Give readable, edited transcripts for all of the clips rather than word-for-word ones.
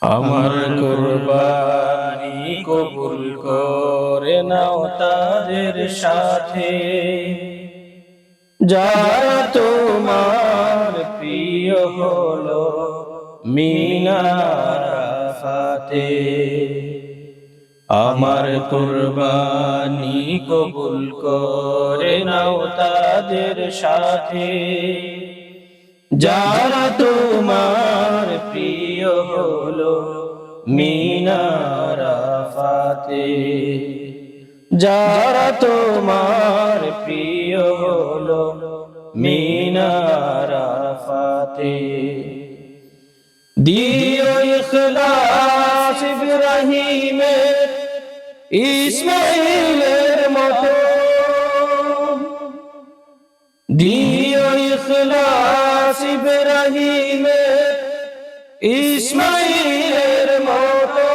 আমার কুরবানি কবুল করে নাও তাদের সাথে, যারা তোমার প্রিয় হলো মিনার আরাফাতে। আমার কুরবানি কবুল করে নাও তাদের সাথে, যারা তোমার প্রিয় হলো মিনার আরাফাতে। যারা তোমার প্রিয় হলো মিনার আরাফাতে। দিও ইখলাস ইব্রাহিমের ইসমাইলের মতো, দিও ইখলাস ইব্রাহিমের ইসমাইলের মতো।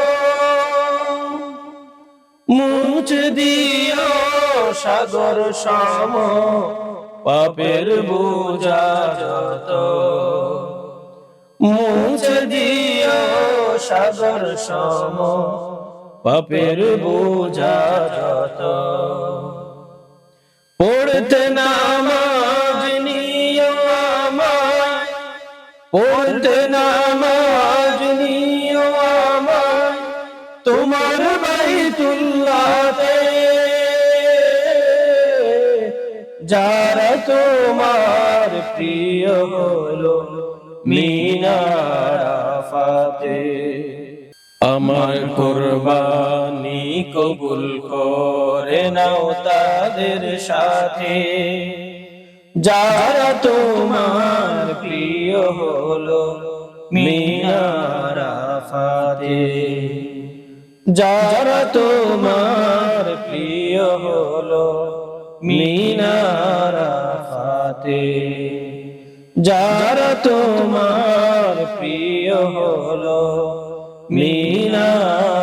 মুছে দিও সাগর সম পাপের বোঝা যত, মুছে দিও সাগর সম পাপের বোঝা যত। পড়তে নামাজ নিও আমায়, পড়তে নামাজ নিও আমায় তোমার বাইতুল্লাহতে। যারা তোমার প্রিয় হলো মিনার আরাফাতে। আমার কুরবানি কবুল করে নাও তাদের সাথে, যারা তোমার প্রিয় হলো মিনার আরাফাতে। যারা তোমার প্রিয় হলো মিনার আরাফাতে। যারা তোমার প্রিয় হলো মিনার